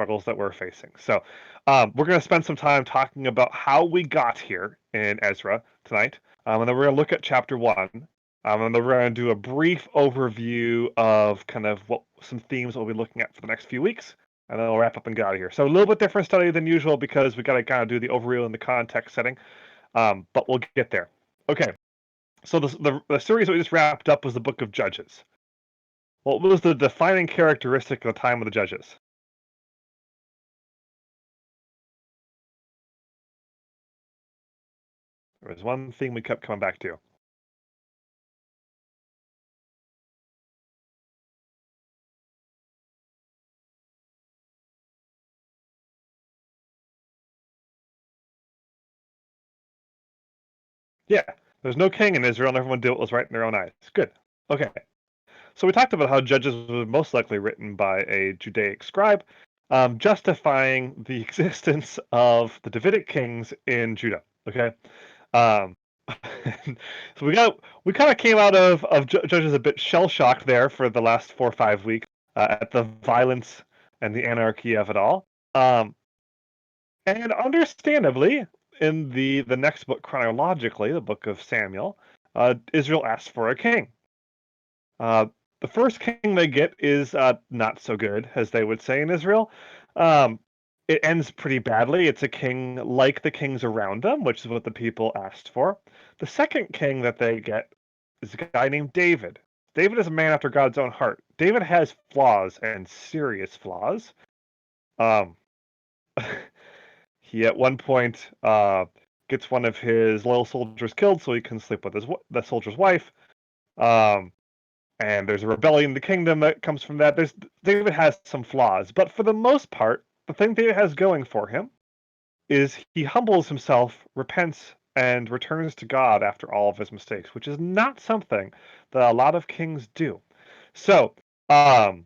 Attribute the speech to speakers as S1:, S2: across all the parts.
S1: struggles that we're facing. So we're going to spend some time talking about how we got here in Ezra tonight, and then we're going to look at chapter 1, and then we're going to do a brief overview of kind of what some themes we'll be looking at for the next few weeks, and then we'll wrap up and get out of here. So a little bit different study than usual because we got to kind of do the overview and the context setting, but we'll get there. Okay, so the series that we just wrapped up was the Book of Judges. What was the defining characteristic of the time of the Judges? There was one thing we kept coming back to. Yeah, there's no king in Israel, and everyone did what was right in their own eyes. Good. Okay. So we talked about how Judges was most likely written by a Judaic scribe, justifying the existence of the Davidic kings in Judah. Okay. Um, so we kind of came out of Judges a bit shell shocked there for the last 4 or 5 weeks at the violence and the anarchy of it all. And understandably, in the next book chronologically, the book of Samuel, Israel asks for a king. The first king they get is not so good, as they would say in Israel. It ends pretty badly. It's a king like the kings around them, which is what the people asked for. The second king that they get is a guy named David. David is a man after God's own heart. David has flaws and serious flaws. Um, he at one point gets one of his loyal soldiers killed so he can sleep with the soldier's wife. And there's a rebellion in the kingdom that comes from that. David has some flaws, but for the most part, the thing David has going for him is he humbles himself, repents, and returns to God after all of his mistakes, which is not something that a lot of kings do. So, the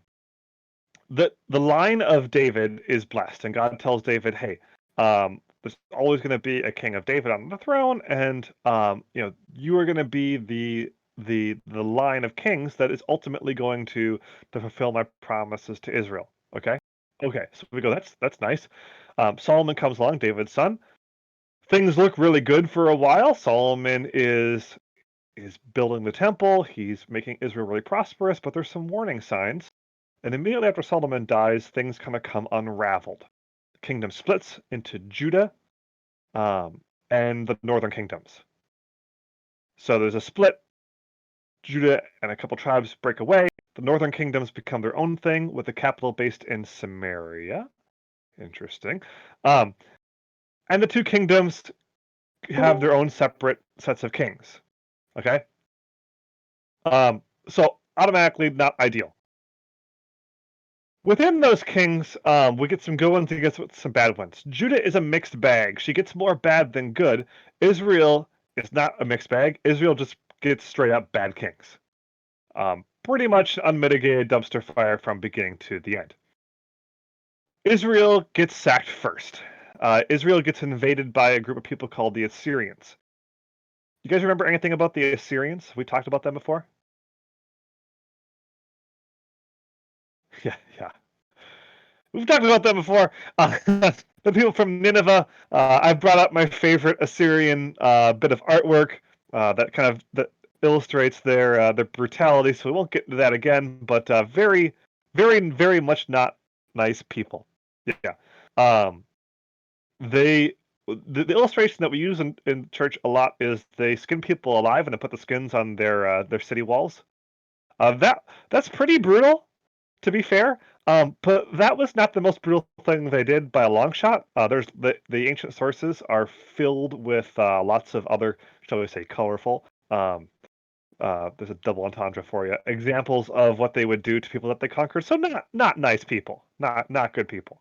S1: line of David is blessed, and God tells David, "Hey, there's always going to be a king of David on the throne, and you are going to be the line of kings that is ultimately going to fulfill my promises to Israel." Okay, so we go. That's nice. Solomon comes along, David's son. Things look really good for a while. Solomon is building the temple. He's making Israel really prosperous, but there's some warning signs. And immediately after Solomon dies, things kind of come unraveled. The kingdom splits into Judah and the northern kingdoms. So there's a split. Judah and a couple tribes break away. The northern kingdoms become their own thing with the capital based in Samaria. Interesting. And the two kingdoms have their own separate sets of kings. Okay? So automatically not ideal. Within those kings, we get some good ones and get some bad ones. Judah is a mixed bag. She gets more bad than good. Israel is not a mixed bag. Israel just gets straight up bad kings. Pretty much unmitigated dumpster fire from beginning to the end. Israel gets sacked first. Israel gets invaded by a group of people called the Assyrians. You guys remember anything about the Assyrians? We talked about them before? Yeah. We've talked about them before. The people from Nineveh. I've brought up my favorite Assyrian bit of artwork that illustrates their brutality. So we won't get into that again. But very, very, very much not nice people. Yeah. The illustration that we use in church a lot is they skin people alive and they put the skins on their city walls. That's pretty brutal, to be fair. But that was not the most brutal thing they did by a long shot. There's the ancient sources are filled with lots of other, shall we say, colorful. There's a double entendre for you. Examples of what they would do to people that they conquered. So not nice people, not good people.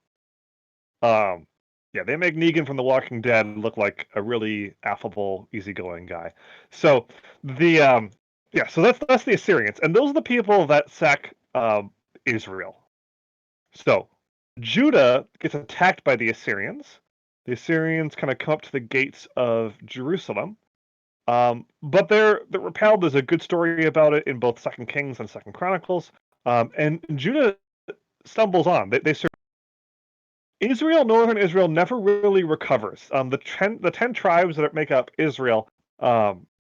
S1: Yeah, they make Negan from The Walking Dead look like a really affable, easygoing guy. So so that's the Assyrians, and those are the people that sack Israel. So Judah gets attacked by the Assyrians. The Assyrians kind of come up to the gates of Jerusalem, but they're repelled. There's a good story about it in both Second Kings and Second Chronicles. And Judah stumbles on. They Israel, northern Israel, never really recovers. The ten tribes that make up Israel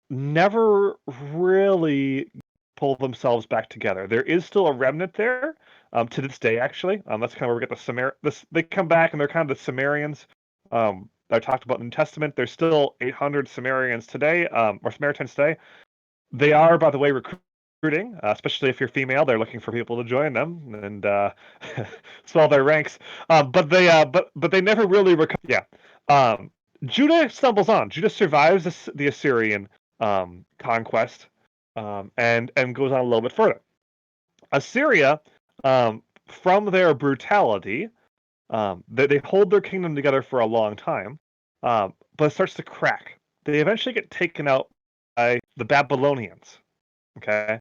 S1: never really pull themselves back together. There is still a remnant there to this day, actually. That's kind of where we get they come back and they're kind of the Sumerians that I talked about in the New Testament. There's still 800 Sumerians today, or Samaritans today. They are, by the way, recruiting, especially if you're female. They're looking for people to join them and swell their ranks. But they never really recover. Yeah. Judah stumbles on. Judah survives the Assyrian conquest and goes on a little bit further. Assyria, from their brutality, they hold their kingdom together for a long time, but it starts to crack. They eventually get taken out by the Babylonians. Okay,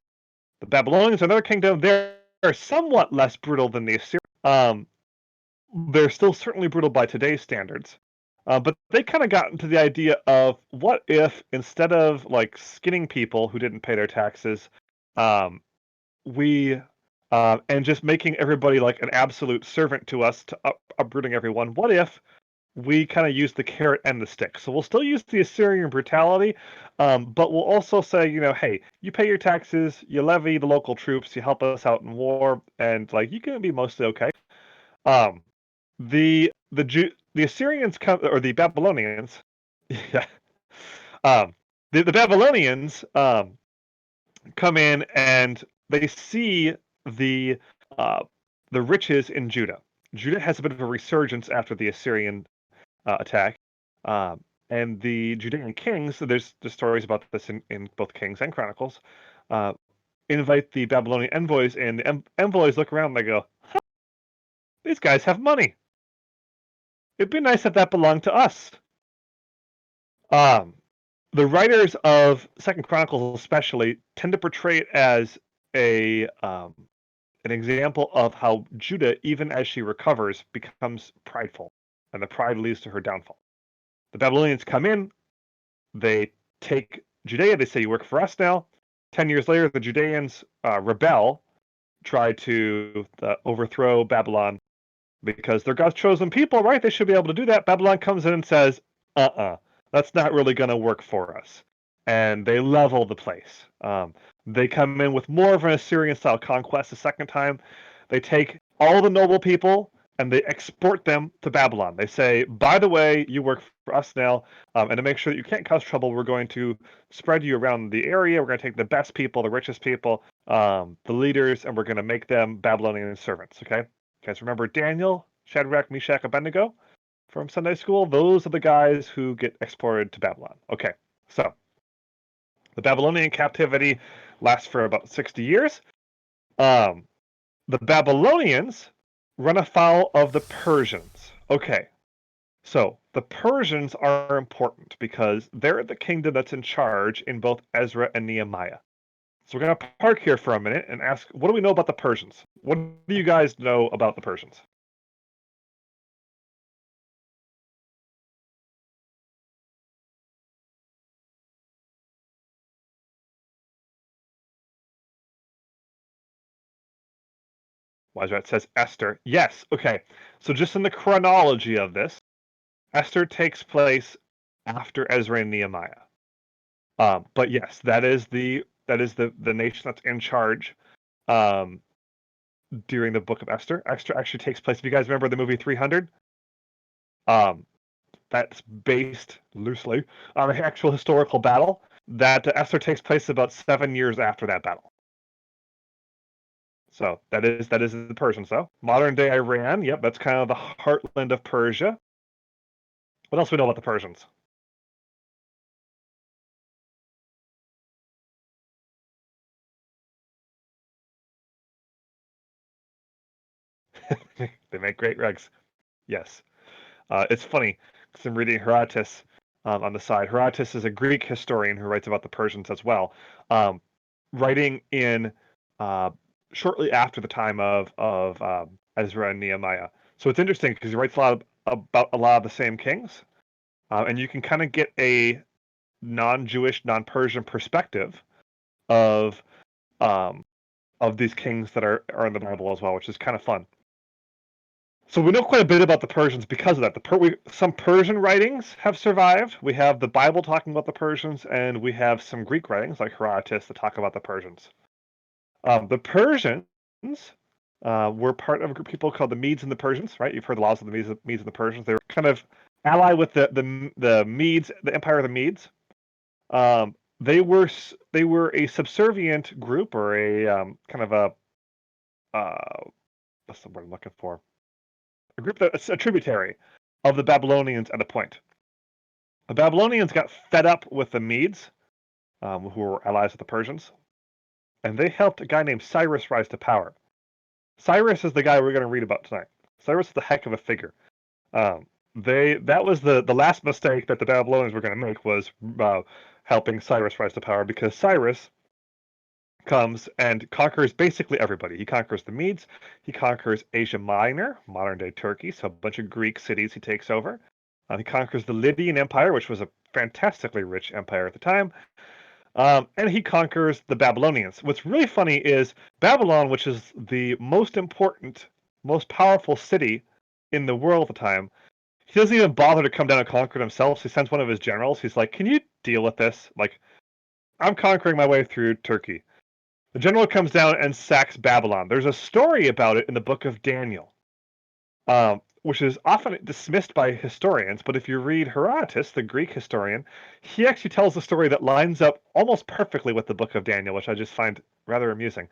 S1: the Babylonians are another kingdom. They're somewhat less brutal than the Assyrians. They're still certainly brutal by today's standards. But they kind of got into the idea of what if instead of like skinning people who didn't pay their taxes, we and just making everybody like an absolute servant to us to uprooting everyone. What if we kind of use the carrot and the stick? So we'll still use the Assyrian brutality, but we'll also say, hey, you pay your taxes, you levy the local troops, you help us out in war, and like you can be mostly okay. Um, the Assyrians come, or the Babylonians, yeah. The Babylonians come in and they see the uh, the riches in Judah. Judah has a bit of a resurgence after the Assyrian attack, and the Judean kings. So there's stories about this in both Kings and Chronicles. Invite the Babylonian envoys, and the envoys look around and they go, huh, "These guys have money. It'd be nice if that belonged to us." Um, the writers of Second Chronicles, especially, tend to portray it as an example of how Judah, even as she recovers, becomes prideful, and the pride leads to her downfall. The Babylonians come in, they take Judea, they say, "You work for us now." 10 years later, the Judeans rebel, try to overthrow Babylon because they're God's chosen people, right? They should be able to do that. Babylon comes in and says, that's not really going to work for us. And they level the place. They come in with more of an Assyrian-style conquest the second time. They take all the noble people and they export them to Babylon. They say, by the way, you work for us now, and to make sure that you can't cause trouble, we're going to spread you around the area. We're going to take the best people, the richest people, the leaders, and we're going to make them Babylonian servants, okay? You guys remember Daniel, Shadrach, Meshach, Abednego from Sunday school? Those are the guys who get exported to Babylon. Okay, so the Babylonian captivity lasts for about 60 years. The Babylonians run afoul of the Persians. Okay, so the Persians are important because they're the kingdom that's in charge in both Ezra and Nehemiah. So we're going to park here for a minute and ask, what do we know about the Persians? What do you guys know about the Persians? Wise says Esther. Yes, okay. So just in the chronology of this, Esther takes place after Ezra and Nehemiah. But yes, that is the nation that's in charge during the book of Esther. Esther actually takes place. If you guys remember the movie 300, um, that's based loosely on an actual historical battle. That Esther takes place about 7 years after that battle. So that is the Persians, though. Modern day Iran, yep, that's kind of the heartland of Persia. What else do we know about the Persians? They make great rugs. Yes. It's funny because I'm reading Herodotus on the side. Herodotus is a Greek historian who writes about the Persians as well, writing in uh, shortly after the time of Ezra and Nehemiah. So it's interesting because he writes about a lot of the same kings, and you can kind of get a non-Jewish, non-Persian perspective of um, of these kings that are in the Bible as well, which is kind of fun. So we know quite a bit about the Persians because of that. Some Persian writings have survived. We have the Bible talking about the Persians, and we have some Greek writings like Herodotus that talk about the Persians. The Persians were part of a group of people called the Medes and the Persians, right? You've heard the laws of the Medes and the Persians. They were kind of allied with the Medes, the Empire of the Medes. They were a subservient group, or a kind of a what's the word I'm looking for? A group that's a tributary of the Babylonians at a point. The Babylonians got fed up with the Medes, who were allies of the Persians, and they helped a guy named Cyrus rise to power. Cyrus is the guy we're going to read about tonight. Cyrus is a heck of a figure. That was the last mistake that the Babylonians were going to make, was helping Cyrus rise to power, because Cyrus comes and conquers basically everybody. He conquers the Medes, he conquers Asia Minor, modern day Turkey, so a bunch of Greek cities he takes over. He conquers the Lydian Empire, which was a fantastically rich empire at the time. And he conquers the Babylonians. What's really funny is Babylon, which is the most important, most powerful city in the world at the time, he doesn't even bother to come down and conquer it himself. So he sends one of his generals. He's like, "Can you deal with this? Like, I'm conquering my way through Turkey." The general comes down and sacks Babylon. There's a story about it in the book of Daniel, which is often dismissed by historians. But if you read Herodotus, the Greek historian, he actually tells a story that lines up almost perfectly with the book of Daniel, which I just find rather amusing.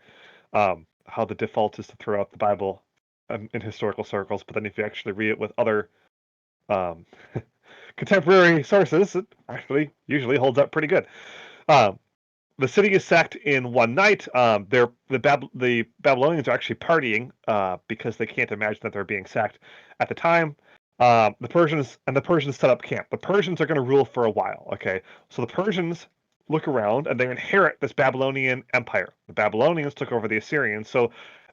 S1: How the default is to throw out the Bible in historical circles, but then if you actually read it with other um, contemporary sources, it actually usually holds up pretty good. The city is sacked in one night. The Babylonians are actually partying because they can't imagine that they're being sacked at the time. The Persians set up camp. The Persians are going to rule for a while. Okay, so the Persians look around and they inherit this Babylonian empire. The Babylonians took over the Assyrians,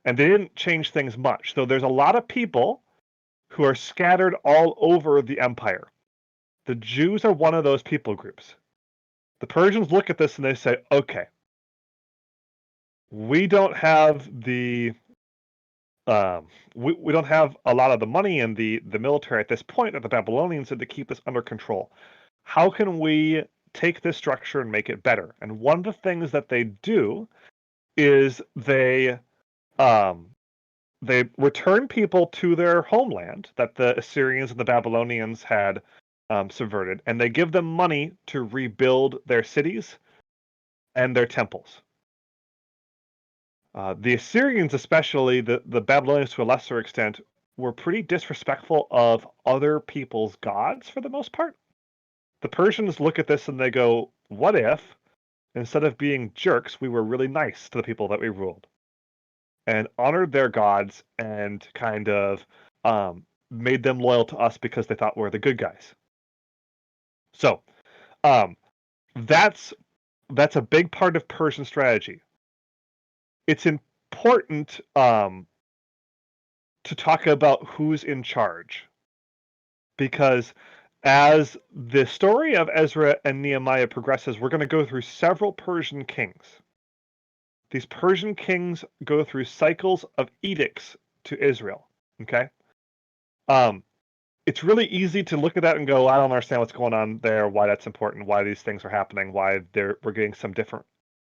S1: and they didn't change things much. So there's a lot of people who are scattered all over the empire. The Jews are one of those people groups. The Persians look at this and they say, okay, we don't have the we don't have a lot of the money and the military at this point that the Babylonians had to keep this under control. How can we take this structure and make it better? And one of the things that they do is they return people to their homeland that the Assyrians and the Babylonians had subverted, and they give them money to rebuild their cities and their temples. The Assyrians, especially the Babylonians to a lesser extent, were pretty disrespectful of other people's gods for the most part. The Persians look at this and they go, what if, instead of being jerks, we were really nice to the people that we ruled and honored their gods and kind of made them loyal to us because they thought we're the good guys? So um, that's a big part of Persian strategy. It's important to talk about who's in charge, because as the story of Ezra and Nehemiah progresses, we're going to go through several Persian kings. These Persian kings go through cycles of edicts to Israel. Okay, it's really easy to look at that and go, I don't understand what's going on there, why that's important, why these things are happening, why we're getting some different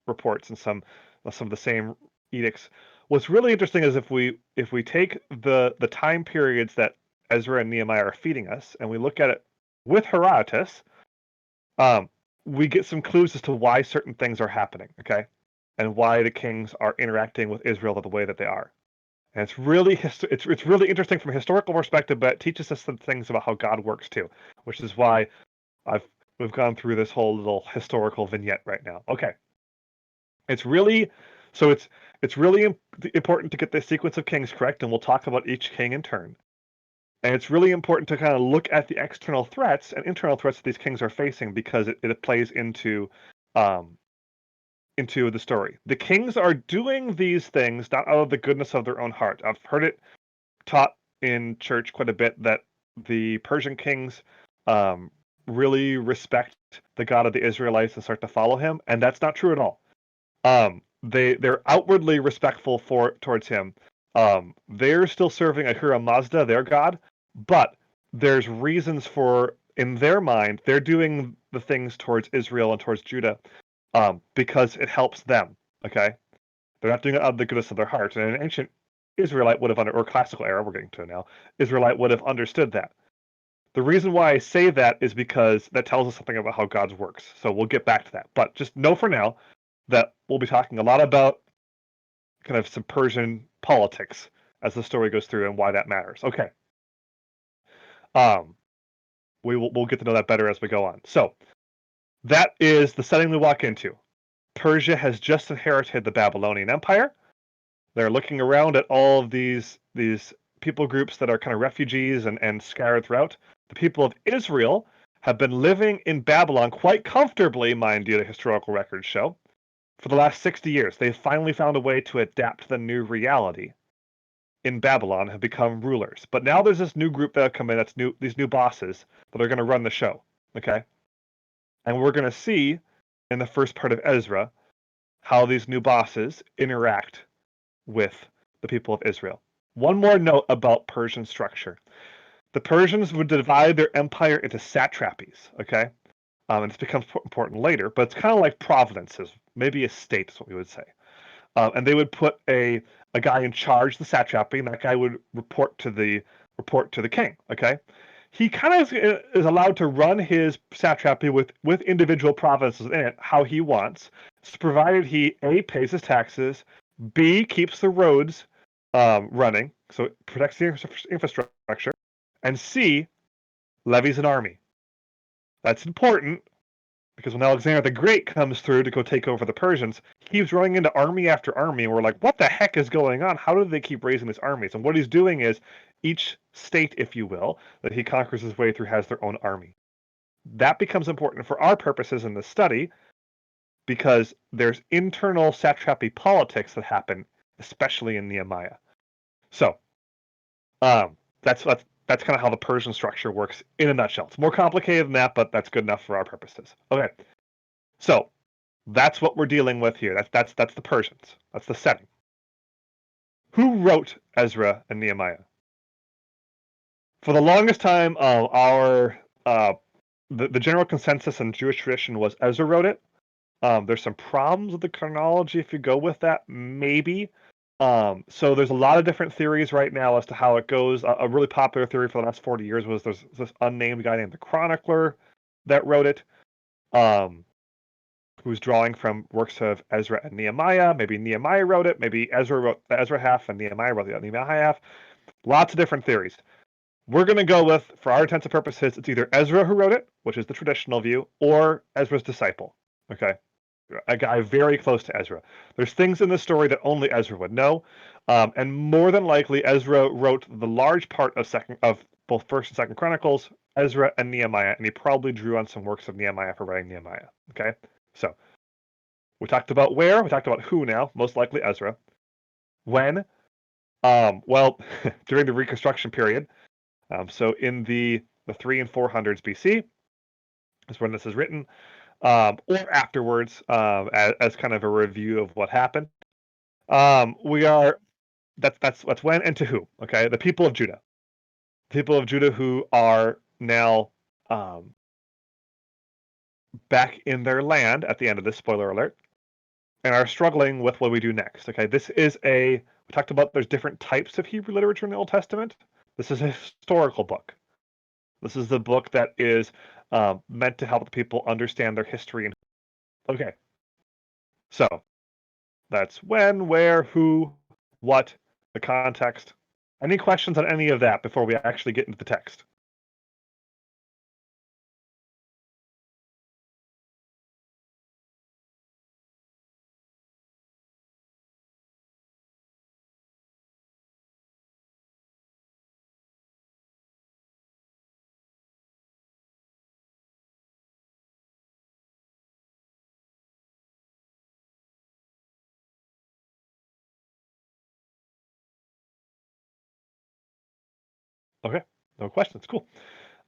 S1: reports and some of the same edicts. What's really interesting is if we take the time periods that Ezra and Nehemiah are feeding us, and we look at it with Herodotus, we get some clues as to why certain things are happening, okay, and why the kings are interacting with Israel the way that they are. And it's really it's really interesting from a historical perspective, but it teaches us some things about how God works too, which is why we've gone through this whole little historical vignette right now. Okay, it's really important to get the sequence of kings correct, and we'll talk about each king in turn. And it's really important to kind of look at the external threats and internal threats that these kings are facing, because it plays into the story. The kings are doing these things not out of the goodness of their own heart. I've heard it taught in church quite a bit that the Persian kings really respect the God of the Israelites and start to follow him, and that's not true at all. They're outwardly respectful towards him, They're still serving Ahura Mazda, their god, but there's reasons for, in their mind, they're doing the things towards Israel and towards Judah because it helps them. Okay, they're not doing it out of the goodness of their heart. And an ancient Israelite would have or classical era, we're getting to now, Israelite would have understood that. The reason why I say that is because that tells us something about how God works. So we'll get back to that. But just know for now that we'll be talking a lot about kind of some Persian politics as the story goes through and why that matters. Okay. We'll get to know that better as we go on. So that is the setting we walk into. Persia has just inherited the Babylonian Empire. They're looking around at all of these people groups that are kind of refugees and scattered throughout. The people of Israel have been living in Babylon quite comfortably, mind you, the historical records show, for the last 60 years. They've finally found a way to adapt to the new reality in Babylon, have become rulers. But now there's this new group that have come in, that's new, these new bosses that are going to run the show. Okay? And we're going to see in the first part of Ezra how these new bosses interact with the people of Israel. One more note about Persian structure. The Persians would divide their empire into satrapies, okay? And it's becomes important later, but it's kind of like provinces, maybe a state is what we would say. And they would put a guy in charge of the satrapy, and that guy would report to the king, okay? He kind of is allowed to run his satrapy with individual provinces in it how he wants, so provided he A, pays his taxes, B, keeps the roads running, so it protects the infrastructure, and C, levies an army. That's important because when Alexander the Great comes through to go take over the Persians, he's running into army after army, and we're like, what the heck is going on? How do they keep raising these armies? And what he's doing is each state, if you will, that he conquers his way through has their own army. That becomes important for our purposes in this study because there's internal satrapy politics that happen, especially in Nehemiah. So that's kind of how the Persian structure works in a nutshell. It's more complicated than that, but that's good enough for our purposes. Okay, so that's what we're dealing with here. That's the Persians. That's the setting. Who wrote Ezra and Nehemiah? For the longest time, the general consensus in Jewish tradition was Ezra wrote it. There's some problems with the chronology if you go with that, maybe. So there's a lot of different theories right now as to how it goes. A really popular theory for the last 40 years was there's this unnamed guy named the Chronicler that wrote it, who's drawing from works of Ezra and Nehemiah. Maybe Nehemiah wrote it. Maybe Ezra wrote the Ezra half and Nehemiah wrote the Nehemiah half. Lots of different theories. We're going to go with, for our intents and purposes, it's either Ezra who wrote it, which is the traditional view, or Ezra's disciple. Okay? A guy very close to Ezra. There's things in the story that only Ezra would know, and more than likely, Ezra wrote the large part of both First and Second Chronicles, Ezra and Nehemiah, and he probably drew on some works of Nehemiah for writing Nehemiah. Okay, so we talked about where, we talked about who now, most likely Ezra. When? Well, during the Reconstruction period. So in the 3 and 400s BC is when this is written. Or afterwards, as kind of a review of what happened. We are that's when and to who. Okay, the people of Judah, who are now back in their land at the end of this. Spoiler alert, and are struggling with what we do next. Okay, this is we talked about there's different types of Hebrew literature in the Old Testament. This is a historical book. This is the book that is meant to help the people understand their history. And okay, so that's when, where, who, what, the context. Any questions on any of that before we actually get into the text? Okay, no questions. Cool.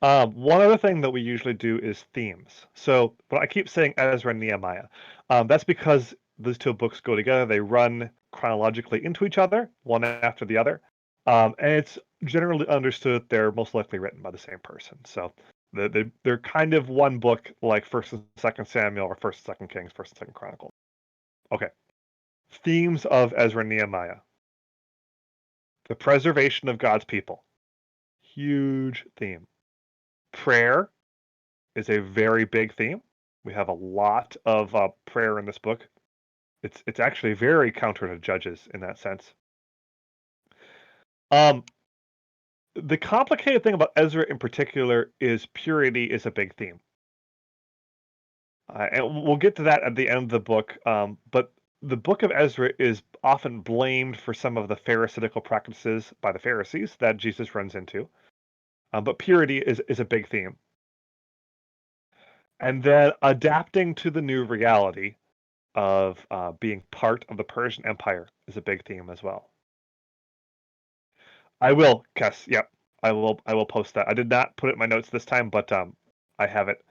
S1: One other thing that we usually do is themes. So, but I keep saying Ezra and Nehemiah. That's because those two books go together. They run chronologically into each other, one after the other. And it's generally understood they're most likely written by the same person. So they're kind of one book, like First and Second Samuel or First and Second Kings, First and Second Chronicles. Okay. Themes of Ezra and Nehemiah. The preservation of God's people. Huge theme. Prayer is a very big theme. We have a lot of prayer in this book. It's actually very counter to Judges in that sense. The complicated thing about Ezra in particular is purity is a big theme. And we'll get to that at the end of the book. But the book of Ezra is often blamed for some of the Pharisaical practices by the Pharisees that Jesus runs into. But purity is a big theme. And then adapting to the new reality of being part of the Persian Empire is a big theme as well. I will, Kes. Yep, I will. I will post that. I did not put it in my notes this time, but I have it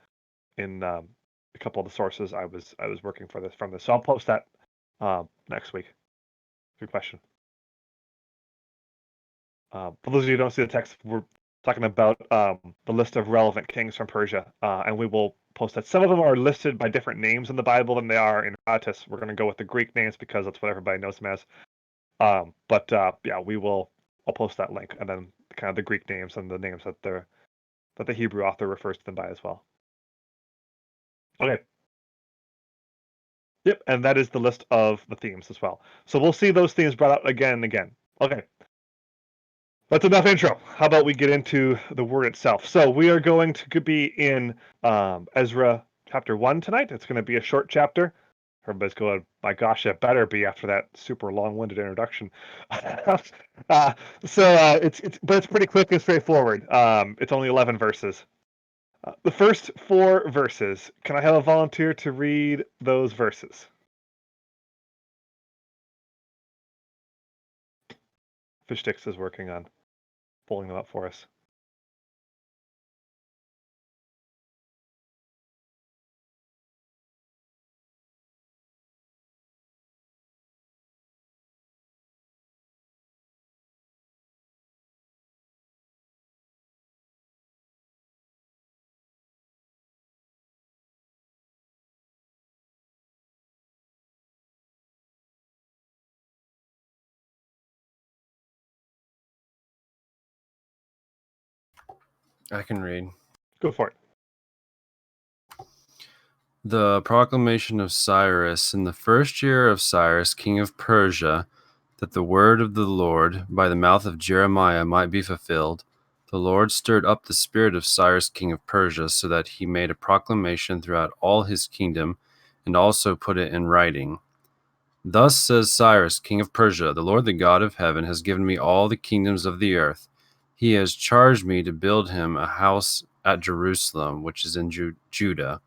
S1: in a couple of the sources I was working for this from this. So I'll post that next week. Good question. For those of you who don't see the text, we're talking about the list of relevant kings from Persia, and we will post that. Some of them are listed by different names in the Bible than they are in Herodotus. We're going to go with the Greek names because that's what everybody knows them as. But yeah, we will. I'll post that link, and then kind of the Greek names and the names that the Hebrew author refers to them by as well. Okay. Yep, and that is the list of the themes as well. So we'll see those themes brought up again and again. Okay. That's enough intro. How about we get into the word itself? So we are going to be in Ezra chapter 1 tonight. It's going to be a short chapter. Everybody's going, my gosh, it better be after that super long-winded introduction. But it's pretty quick and straightforward. It's only 11 verses. The first 4 verses. Can I have a volunteer to read those verses? Fishsticks is working on pulling them up for us.
S2: I can read.
S1: Go for it.
S2: The proclamation of Cyrus in the first year of Cyrus, king of Persia, that the word of the Lord by the mouth of Jeremiah might be fulfilled, the Lord stirred up the spirit of Cyrus, king of Persia, so that he made a proclamation throughout all his kingdom, and also put it in writing. Thus says Cyrus, king of Persia, the Lord, the God of heaven, has given me all the kingdoms of the earth. He has charged me to build him a house at Jerusalem, which is in Judah.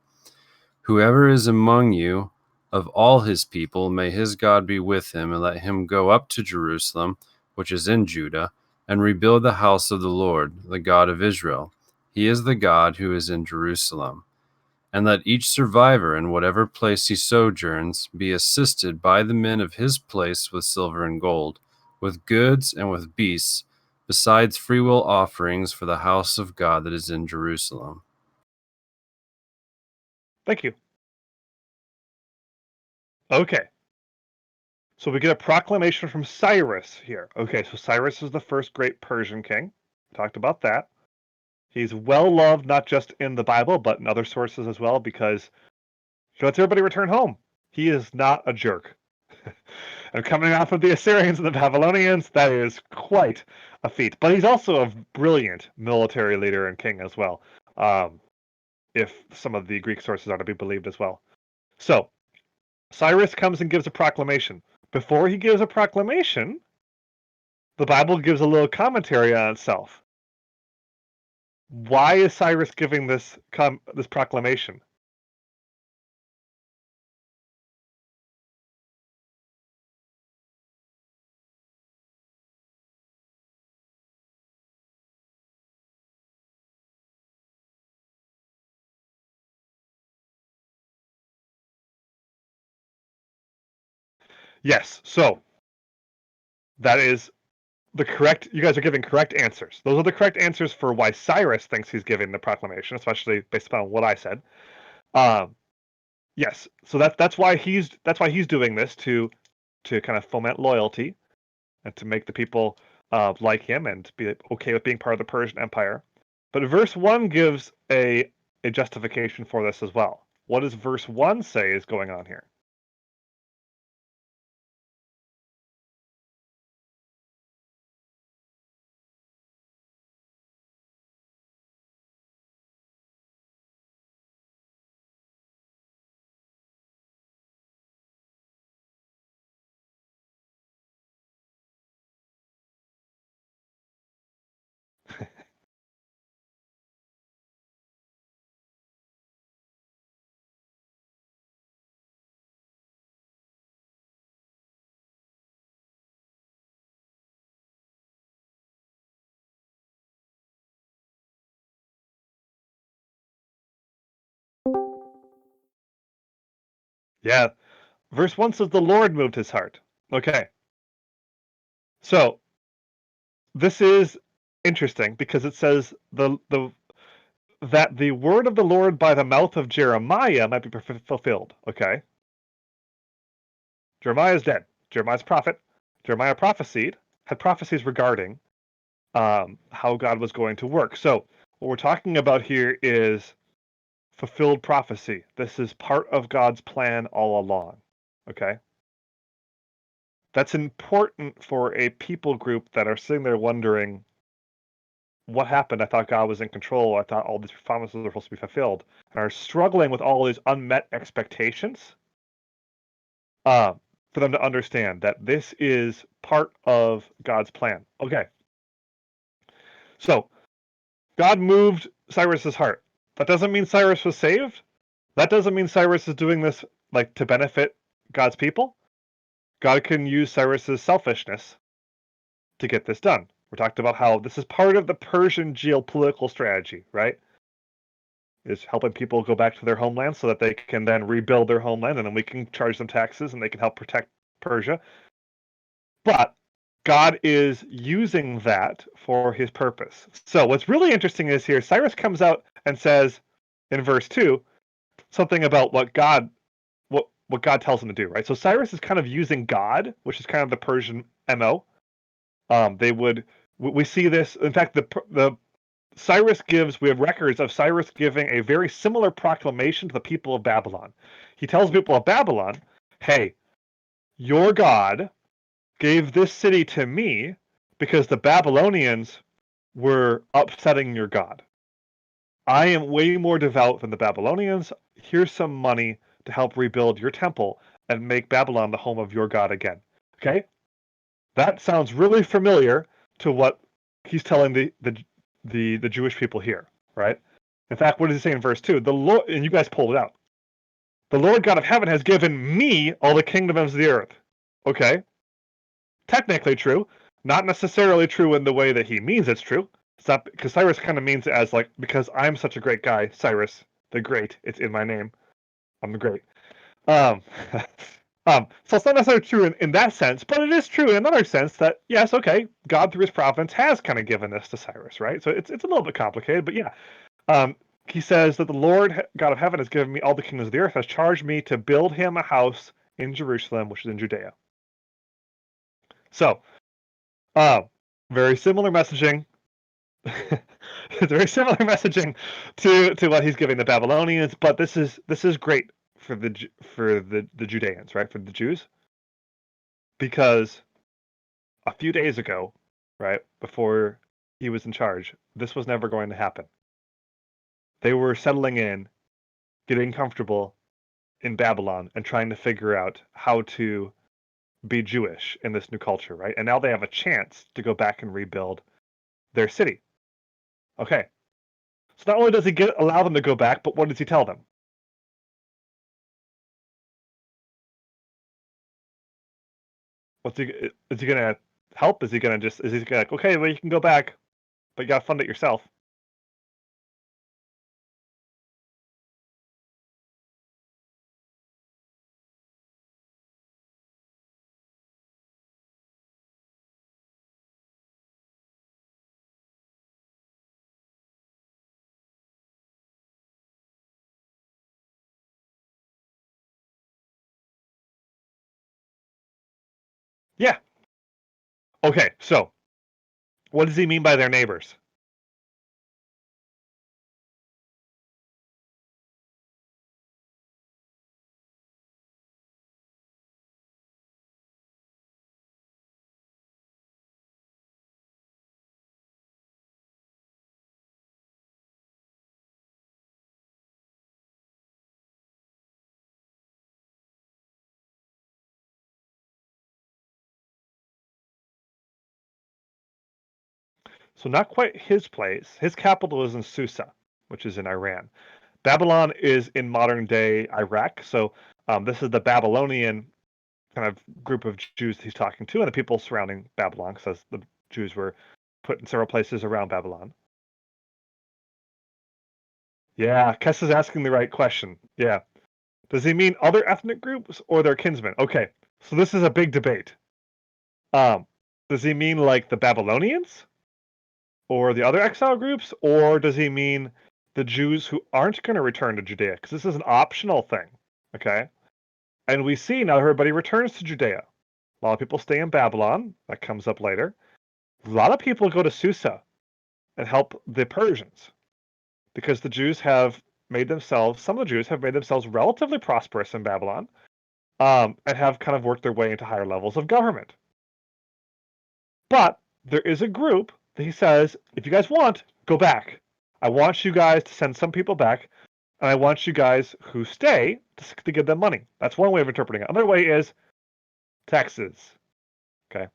S2: Whoever is among you of all his people, may his God be with him, and let him go up to Jerusalem, which is in Judah, and rebuild the house of the Lord, the God of Israel. He is the God who is in Jerusalem. And let each survivor in whatever place he sojourns be assisted by the men of his place with silver and gold, with goods and with beasts, besides freewill offerings for the house of God that is in Jerusalem.
S1: Thank you. Okay. So we get a proclamation from Cyrus here. Okay, so Cyrus is the first great Persian king. Talked about that. He's well loved not just in the Bible, but in other sources as well, because he lets everybody return home. He is not a jerk. And coming off of the Assyrians and the Babylonians, that is quite a feat. But he's also a brilliant military leader and king as well, if some of the Greek sources are to be believed as well. So Cyrus comes and gives a proclamation. Before he gives a proclamation, the Bible gives a little commentary on itself. Why is Cyrus giving this proclamation? Yes. So That is the correct. You guys are giving correct answers. Those are the correct answers for why Cyrus thinks he's giving the proclamation, especially based upon what I said. Um, yes, so that's why he's doing this to kind of foment loyalty and to make the people like him and be okay with being part of the Persian Empire. But verse 1 gives a justification for this as well. What does verse 1 say is going on here? Yeah, verse 1 says the Lord moved his heart. Okay, so this is interesting because it says that the word of the Lord by the mouth of Jeremiah might be fulfilled. Okay, Jeremiah is dead. Jeremiah's a prophet. Jeremiah had prophecies regarding how God was going to work. So what we're talking about here is fulfilled prophecy. This is part of God's plan all along. Okay, that's important for a people group that are sitting there wondering, what happened? I thought God was in control. I thought all these promises were supposed to be fulfilled, and are struggling with all these unmet expectations. For them to understand that this is part of God's plan. Okay, so God moved Cyrus's heart. That doesn't mean Cyrus was saved. That doesn't mean Cyrus is doing this like to benefit God's people. God can use Cyrus's selfishness to get this done. We talked about how this is part of the Persian geopolitical strategy, right? Is helping people go back to their homeland so that they can then rebuild their homeland, and then we can charge them taxes and they can help protect Persia. But God is using that for his purpose. So what's really interesting is here Cyrus comes out and says in verse 2 something about what God tells him to do, right? So Cyrus is kind of using God, which is kind of the Persian MO. They would we see this. In fact, the Cyrus gives, we have records of Cyrus giving a very similar proclamation to the people of Babylon. He tells the people of Babylon, hey, your God gave this city to me because the Babylonians were upsetting your God. I am way more devout than the Babylonians. Here's some money to help rebuild your temple and make Babylon the home of your God again. Okay? That sounds really familiar to what he's telling the Jewish people here, right? In fact, what does he say in verse 2? The Lord, and you guys pulled it out. The Lord God of heaven has given me all the kingdoms of the earth. Okay? Technically true, not necessarily true in the way that he means it's true. It's not because Cyrus kind of means it as like, because I'm such a great guy, Cyrus the Great. It's in my name. I'm the great. Um, so it's not necessarily true in that sense, but it is true in another sense that yes, okay, God through His providence has kind of given this to Cyrus, right? So it's a little bit complicated, but yeah. He says that the Lord God of heaven has given me all the kingdoms of the earth, has charged me to build him a house in Jerusalem, which is in Judea. So, uh, very similar messaging. It's very similar messaging to what he's giving the Babylonians, but this is great for the Judeans, right? For the Jews, because a few days ago, right before he was in charge, this was never going to happen. They were settling in, getting comfortable in Babylon, and trying to figure out how to be Jewish in this new culture, right? And now they have a chance to go back and rebuild their city. Okay. So not only does he allow them to go back, but what does he tell them? What's he is he gonna help? Is he gonna like, okay, well you can go back, but you gotta fund it yourself? Yeah. Okay, so what does he mean by their neighbors? So not quite his place. His capital is in Susa, which is in Iran. Babylon is in modern day Iraq. So this is the Babylonian kind of group of Jews he's talking to, and the people surrounding Babylon, because the Jews were put in several places around Babylon. Yeah, Kess is asking the right question. Yeah. Does he mean other ethnic groups or their kinsmen? Okay, so this is a big debate. Um, does he mean like the Babylonians or the other exile groups, or does he mean the Jews who aren't going to return to Judea? Because this is an optional thing, okay? And we see now everybody returns to Judea. A lot of people stay in Babylon. That comes up later. A lot of people go to Susa and help the Persians because the Jews have made themselves, some of the Jews have made themselves relatively prosperous in Babylon, and have kind of worked their way into higher levels of government. But there is a group that he says, if you guys want, go back. I want you guys to send some people back, and I want you guys who stay to give them money. That's one way of interpreting it. Another way is taxes. Okay.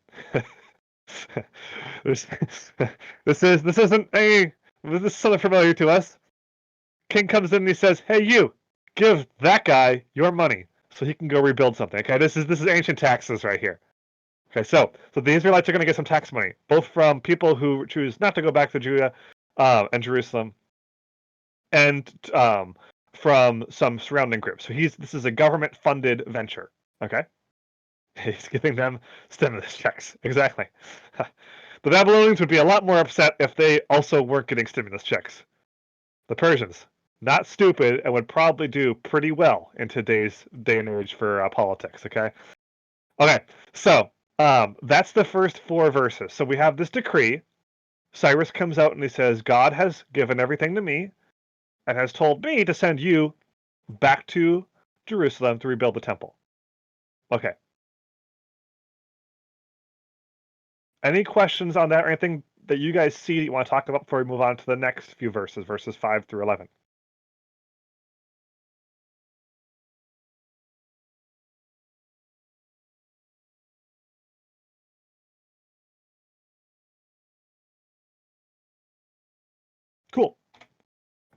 S1: this, this isn't a this is something familiar to us. King comes in and he says, "Hey, you, give that guy your money so he can go rebuild something." Okay, this is ancient taxes right here. Okay, so the Israelites are going to get some tax money, both from people who choose not to go back to Judah and Jerusalem, and from some surrounding groups. So this is a government-funded venture. Okay, he's giving them stimulus checks. Exactly. The Babylonians would be a lot more upset if they also weren't getting stimulus checks. The Persians, not stupid, and would probably do pretty well in today's day and age for politics. Okay. Okay, so that's the first four verses. So we have this decree. Cyrus comes out and he says, God has given everything to me and has told me to send you back to Jerusalem to rebuild the temple. Okay. Any questions on that or anything that you guys see that you want to talk about before we move on to the next few verses, verses 5 through 11? Cool.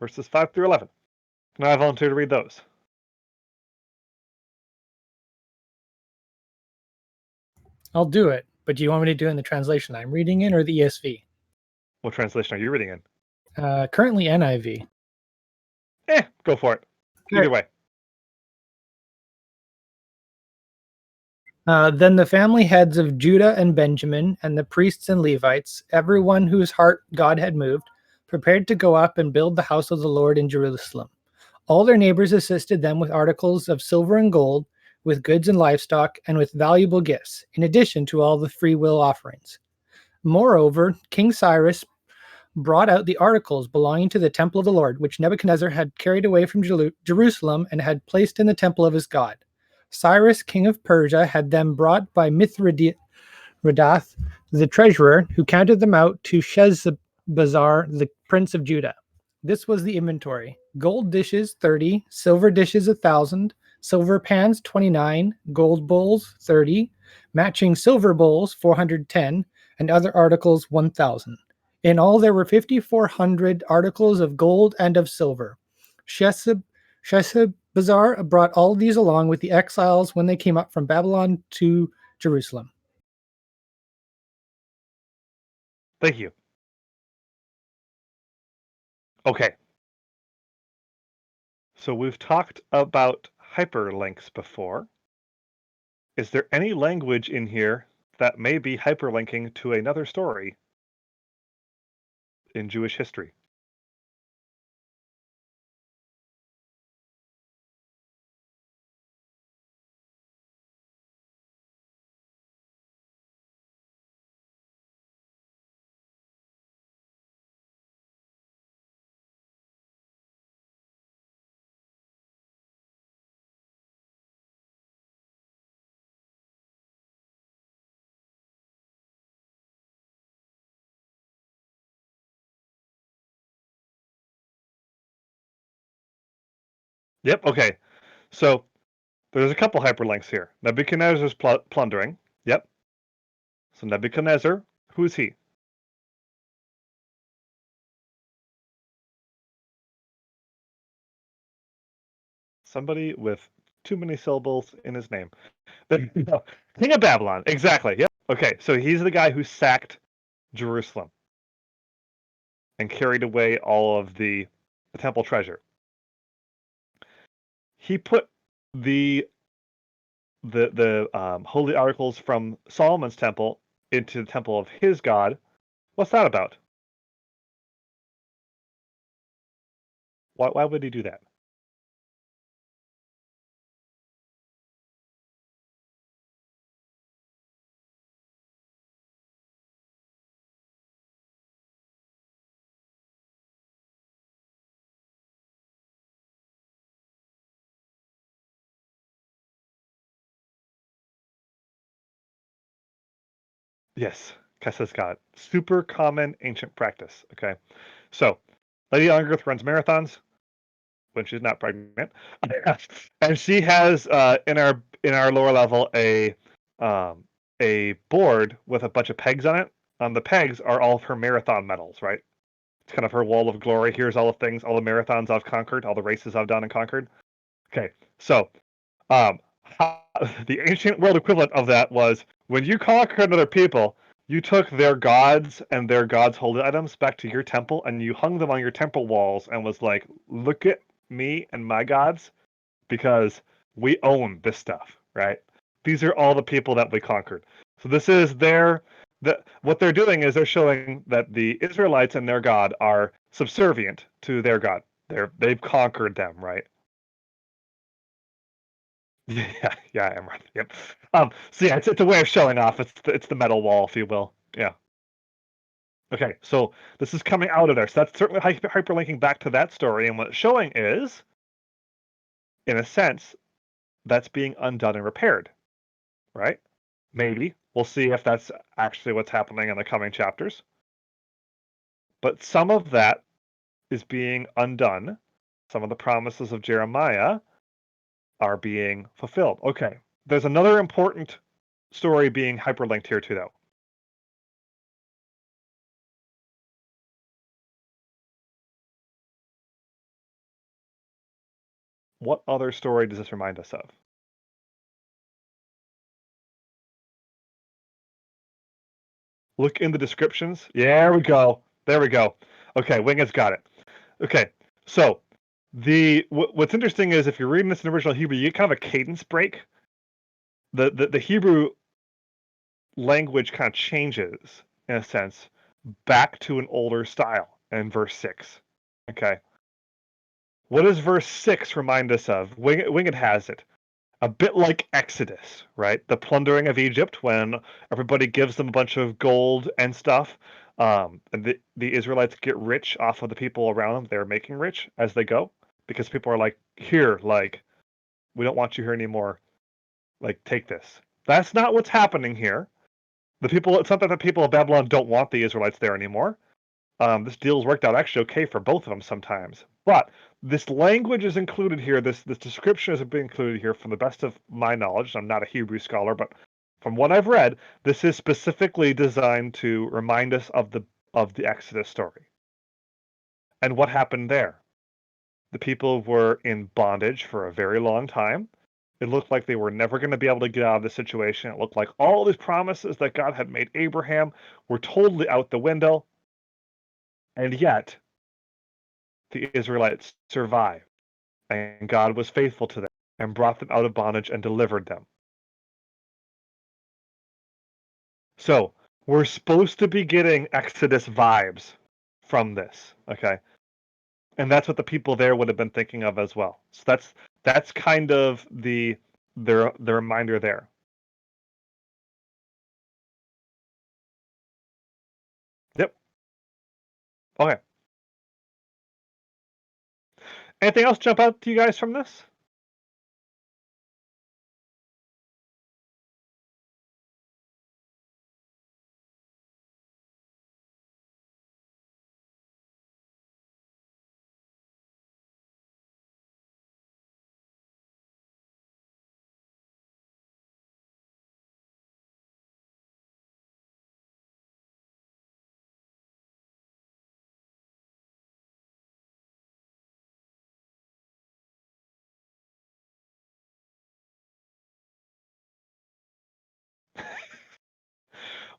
S1: Verses 5 through 11. Can I volunteer to read those?
S3: I'll do it, but do you want me to do it in the translation I'm reading in or the ESV?
S1: What translation are you reading in?
S3: Currently NIV.
S1: Go for it.
S3: Sure.
S1: Either way.
S3: Then the family heads of Judah and Benjamin, and the priests and Levites, everyone whose heart God had moved, prepared to go up and build the house of the Lord in Jerusalem. All their neighbors assisted them with articles of silver and gold, with goods and livestock, and with valuable gifts, in addition to all the free will offerings. Moreover, King Cyrus brought out the articles belonging to the temple of the Lord, which Nebuchadnezzar had carried away from Jerusalem and had placed in the temple of his God. Cyrus, king of Persia, had them brought by Mithridates, the treasurer, who counted them out to Sheshbazzar, the prince of Judah. This was the inventory: gold dishes 30, silver dishes 1,000, silver pans 29, gold bowls 30, matching silver bowls 410, and other articles 1,000. In all, there were 5,400 articles of gold and of silver. Sheshbazzar brought all these along with the exiles when they came up from Babylon to Jerusalem.
S1: Thank you. Okay. So we've talked about hyperlinks before. Is there any language in here that may be hyperlinking to another story in Jewish history? Yep. Okay. So there's a couple hyperlinks here. Nebuchadnezzar's plundering. Yep. So Nebuchadnezzar, who's he? Somebody with too many syllables in his name. No, King of Babylon. Exactly. Yep. Okay. So he's the guy who sacked Jerusalem and carried away all of the temple treasure. He put the holy articles from Solomon's temple into the temple of his god. What's that about? Why would he do that? Yes, Kessa's god. Super common ancient practice. Okay, so Lady Ungarth runs marathons when she's not pregnant, and she has in our lower level a board with a bunch of pegs on it. On the pegs are all of her marathon medals, right? It's kind of her wall of glory. Here's all the things, all the marathons I've conquered, all the races I've done and conquered. Okay, so um, the ancient world equivalent of that was when you conquered another people, you took their gods and their gods' holy items back to your temple and you hung them on your temple walls and was like, look at me and my gods because we own this stuff, right? These are all the people that we conquered. So this is what they're doing is they're showing that the Israelites and their God are subservient to their God. They've conquered them, right? Yeah, Emirath. Yep. So yeah, it's a way of showing off. It's the metal wall, if you will. Yeah. Okay, so this is coming out of there. So that's certainly hyperlinking back to that story, and what it's showing is, in a sense, that's being undone and repaired, right? Maybe we'll see if that's actually what's happening in the coming chapters. But some of that is being undone. Some of the promises of Jeremiah are being fulfilled. Okay, there's another important story being hyperlinked here too, though. What other story does this remind us of? Look in the descriptions. There we go. There we go. Okay, Winged's got it. Okay, so what's interesting is if you're reading this in original Hebrew, you get kind of a cadence break. The Hebrew language kind of changes in a sense back to an older style in verse 6. Okay, what does verse 6 remind us of? Winged has it. A bit like Exodus, right? The plundering of Egypt when everybody gives them a bunch of gold and stuff. And the Israelites get rich off of the people around them. They're making rich as they go because people are like, here, like, we don't want you here anymore. Like, take this. That's not what's happening here. It's not that the people of Babylon don't want the Israelites there anymore. This deal's worked out actually okay for both of them sometimes. But this language is included here. This description has been included here from the best of my knowledge. I'm not a Hebrew scholar, but from what I've read, this is specifically designed to remind us of the Exodus story. And what happened there? The people were in bondage for a very long time. It looked like they were never going to be able to get out of the situation. It looked like all these promises that God had made Abraham were totally out the window. And yet, the Israelites survived, and God was faithful to them and brought them out of bondage and delivered them. So we're supposed to be getting Exodus vibes from this, okay? And that's what the people there would have been thinking of as well. So that's kind of the reminder there. Yep. Okay. Anything else jump out to you guys from this?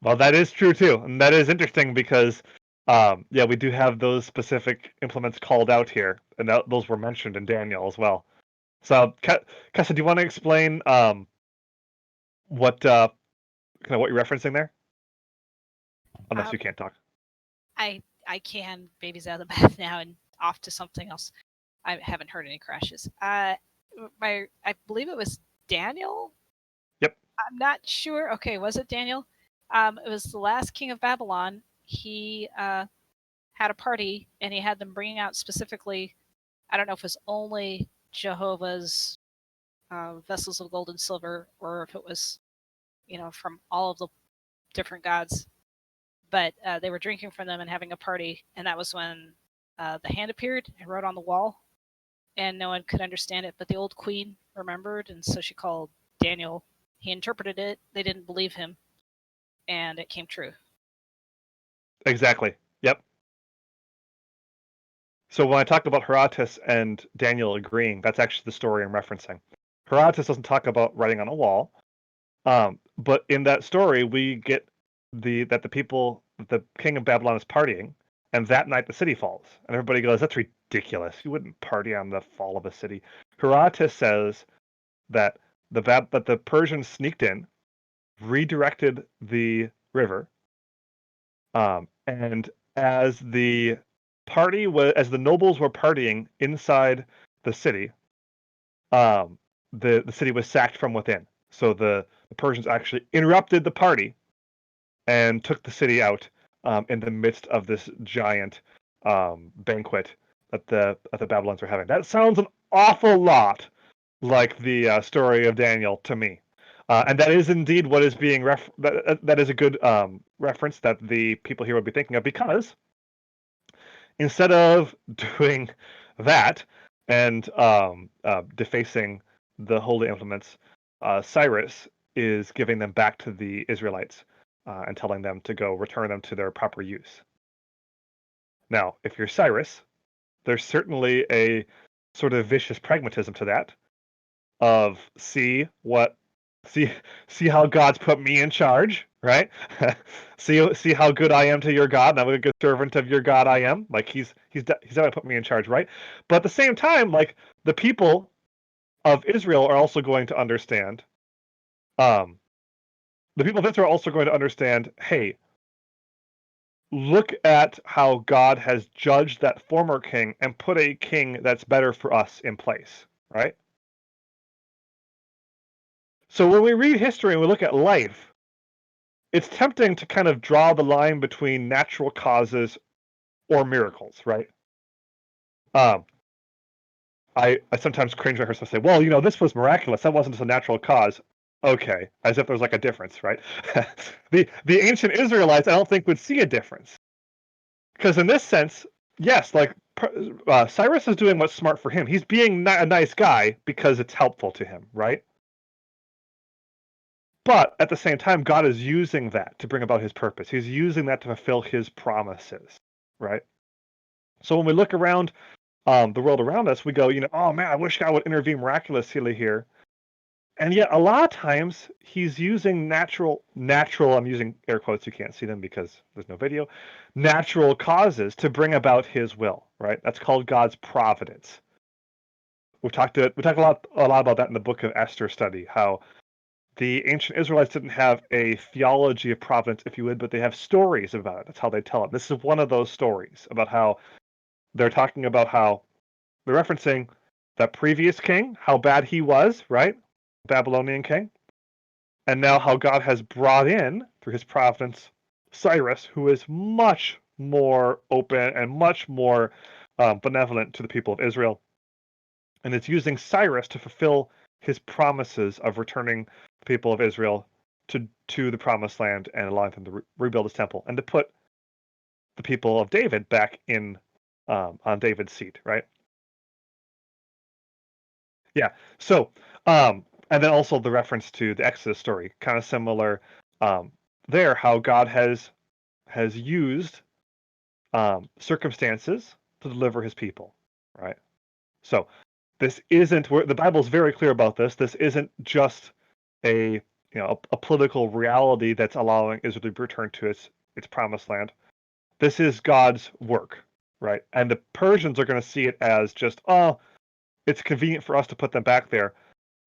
S1: Well, that is true too, and that is interesting because, yeah, we do have those specific implements called out here, and those were mentioned in Daniel as well. So, Kessa, do you want to explain what kind of what you're referencing there? Unless you can't talk.
S4: I can. Baby's out of the bath now and off to something else. I haven't heard any crashes. I believe it was Daniel.
S1: Yep.
S4: I'm not sure. Okay, was it Daniel? It was the last king of Babylon. He had a party and he had them bringing out specifically. I don't know if it was only Jehovah's vessels of gold and silver, or if it was, from all of the different gods. But they were drinking from them and having a party, and that was when the hand appeared and wrote on the wall, and no one could understand it. But the old queen remembered, and so she called Daniel. He interpreted it. They didn't believe him, and it came true.
S1: Exactly. Yep. So when I talk about Herodotus and Daniel agreeing, that's actually the story I'm referencing. Herodotus doesn't talk about writing on a wall, but in that story we get the king of Babylon is partying, and that night the city falls, and everybody goes, "That's ridiculous! You wouldn't party on the fall of a city." Herodotus says that the Persians sneaked in, redirected the river, and as the nobles were partying inside the city, the city was sacked from within. So the Persians actually interrupted the party and took the city out in the midst of this giant banquet that the Babylonians were having. That sounds an awful lot like the story of Daniel to me. And that is indeed what is being that is a good reference that the people here would be thinking of, because instead of doing that and defacing the holy implements, Cyrus is giving them back to the Israelites and telling them to go return them to their proper use. Now, if you're Cyrus, there's certainly a sort of vicious pragmatism to that, of see how God's put me in charge, right? see how good I am to your God, and I'm a good servant of your God I am. Like he's definitely put me in charge, right? But at the same time, like, the people of Israel are also going to understand. The people of Israel are also going to understand, hey, look at how God has judged that former king and put a king that's better for us in place, right? So when we read history and we look at life, it's tempting to kind of draw the line between natural causes or miracles, right? I sometimes cringe when I hear someone say, well, this was miraculous. That wasn't just a natural cause. Okay, as if there's like a difference, right? the ancient Israelites, I don't think, would see a difference. Because in this sense, yes, like Cyrus is doing what's smart for him. He's being a nice guy because it's helpful to him, right? But at the same time, God is using that to bring about his purpose. He's using that to fulfill his promises, right? So when we look around the world around us, we go, oh man, I wish God would intervene miraculously here. And yet a lot of times he's using natural, I'm using air quotes, you can't see them because there's no video, natural causes to bring about his will, right? That's called God's providence. We talked a lot about that in the book of Esther study, how the ancient Israelites didn't have a theology of providence, if you would, but they have stories about it. That's how they tell it. This is one of those stories about how they're talking about how they're referencing that previous king, how bad he was, right? Babylonian king. And now how God has brought in, through his providence, Cyrus, who is much more open and much more benevolent to the people of Israel. And it's using Cyrus to fulfill his promises of returning the people of Israel to the promised land and allowing them to rebuild his temple and to put the people of David back in on David's seat, right? Yeah. So, and then also the reference to the Exodus story, kind of similar there, how God has used circumstances to deliver his people, right? So this isn't where the Bible's very clear about this. This isn't just a a political reality that's allowing Israel to return to its promised land. This is God's work, right? And the Persians are going to see it as just, oh, it's convenient for us to put them back there,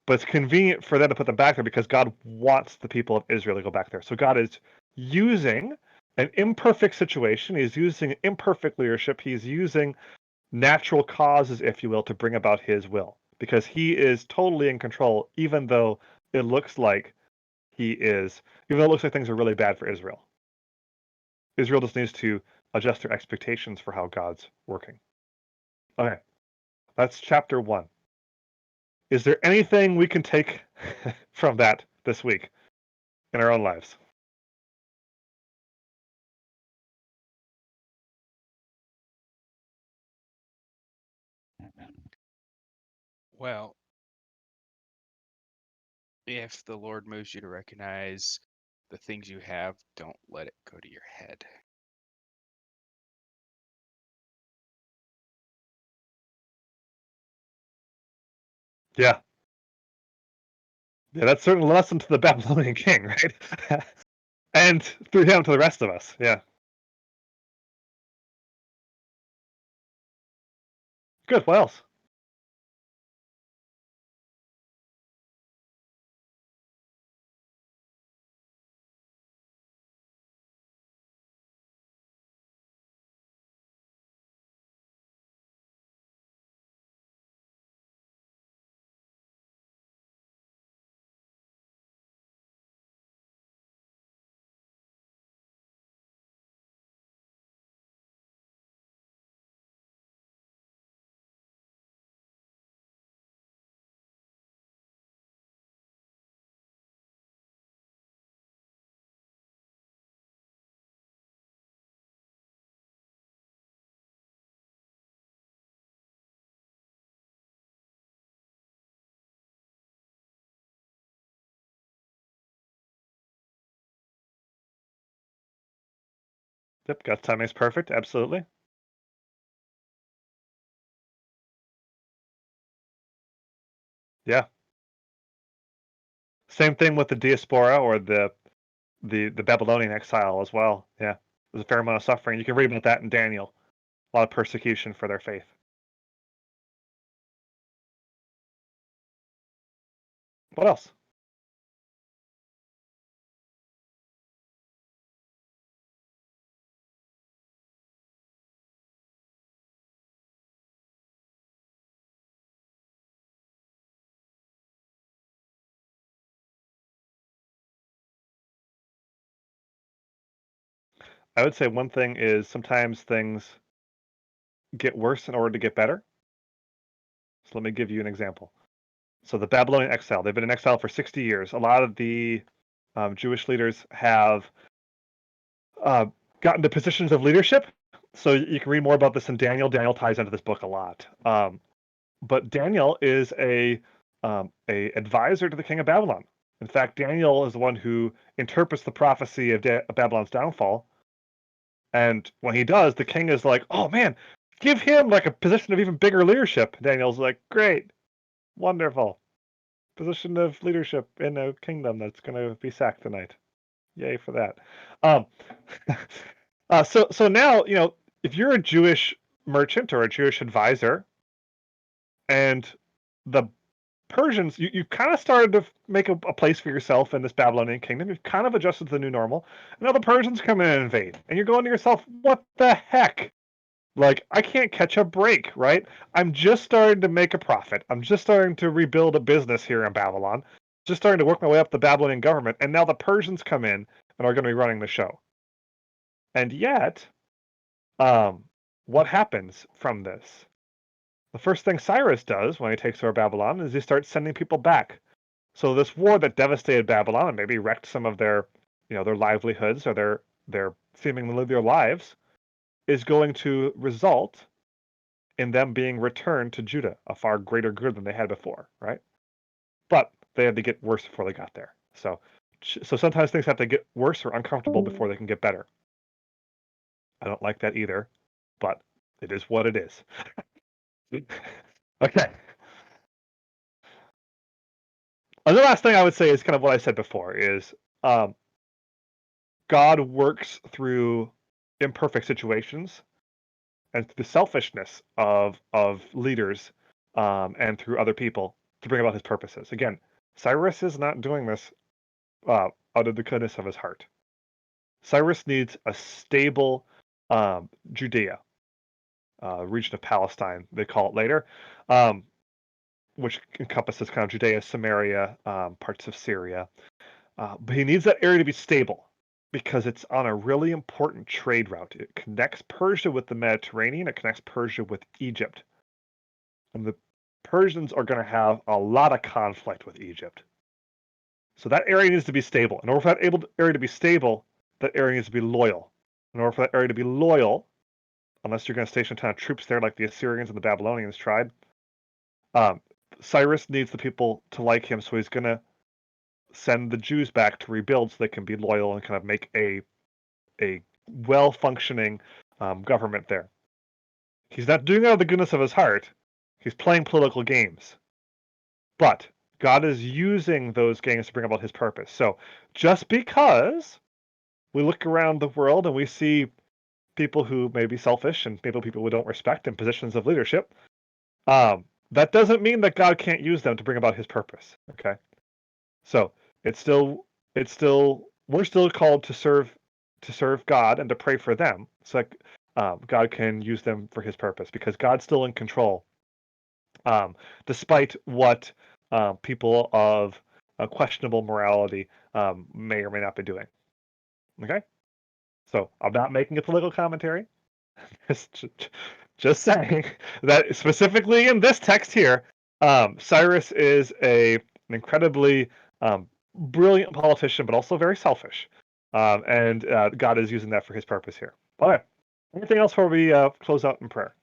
S1: but it's convenient for them to put them back there because God wants the people of Israel to go back there. So God is using an imperfect situation. He's using imperfect leadership. He's using natural causes, if you will, to bring about his will, because he is totally in control, even though it looks like even though it looks like things are really bad for Israel. Israel just needs to adjust their expectations for how God's working. Okay, that's chapter 1. Is there anything we can take from that this week in our own lives?
S5: Well, if the Lord moves you to recognize the things you have, don't let it go to your head.
S1: Yeah. Yeah, that's certainly a lesson to the Babylonian king, right? And through him to the rest of us. Yeah. Good. What else? Yep, God's timing is perfect. Absolutely. Yeah. Same thing with the diaspora or the Babylonian exile as well. Yeah. There's a fair amount of suffering. You can read about that in Daniel. A lot of persecution for their faith. What else? I would say one thing is sometimes things get worse in order to get better. So let me give you an example. So the Babylonian exile, they've been in exile for 60 years. A lot of the Jewish leaders have gotten to positions of leadership. So you can read more about this in Daniel. Daniel ties into this book a lot. But Daniel is a advisor to the king of Babylon. In fact, Daniel is the one who interprets the prophecy of Babylon's downfall. And when he does, the king is like, "Oh man, give him like a position of even bigger leadership." Daniel's like, "Great, wonderful position of leadership in a kingdom that's going to be sacked tonight. Yay for that." Um, so now if you're a Jewish merchant or a Jewish advisor, and the Persians, you kind of started to make a place for yourself in this Babylonian kingdom. You've kind of adjusted to the new normal. And now the Persians come in and invade. And you're going to yourself, what the heck? Like, I can't catch a break, right? I'm just starting to make a profit. I'm just starting to rebuild a business here in Babylon. Just starting to work my way up the Babylonian government. And now the Persians come in and are going to be running the show. And yet, what happens from this? The first thing Cyrus does when he takes over Babylon is he starts sending people back. So this war that devastated Babylon and maybe wrecked some of their livelihoods or their seemingly their lives is going to result in them being returned to Judah, a far greater good than they had before, right? But they had to get worse before they got there. So sometimes things have to get worse or uncomfortable before they can get better. I don't like that either, but it is what it is. Okay. the last thing I would say is kind of what I said before is God works through imperfect situations and the selfishness of leaders and through other people to bring about his purposes. Again, Cyrus is not doing this out of the goodness of his heart. Cyrus needs a stable Judea, region of Palestine, they call it later, which encompasses kind of Judea, Samaria, parts of Syria. But he needs that area to be stable because it's on a really important trade route. It connects Persia with the Mediterranean. It connects Persia with Egypt. And the Persians are going to have a lot of conflict with Egypt. So that area needs to be stable. In order for that area to be stable, that area needs to be loyal. In order for that area to be loyal, unless you're going to station a ton of troops there like the Assyrians and the Babylonians tried, Cyrus needs the people to like him, so he's going to send the Jews back to rebuild so they can be loyal and kind of make a well-functioning government there. He's not doing it out of the goodness of his heart. He's playing political games. But God is using those games to bring about his purpose. So just because we look around the world and we see people who may be selfish and maybe people we don't respect in positions of leadership, that doesn't mean that God can't use them to bring about his purpose. Okay? So we're still called to serve God and to pray for them so that God can use them for his purpose, because God's still in control, despite what people of questionable morality may or may not be doing. Okay? So I'm not making a political commentary. Just saying that specifically in this text here, Cyrus is an incredibly brilliant politician, but also very selfish. And God is using that for his purpose here. All right. Anything else before we close out in prayer?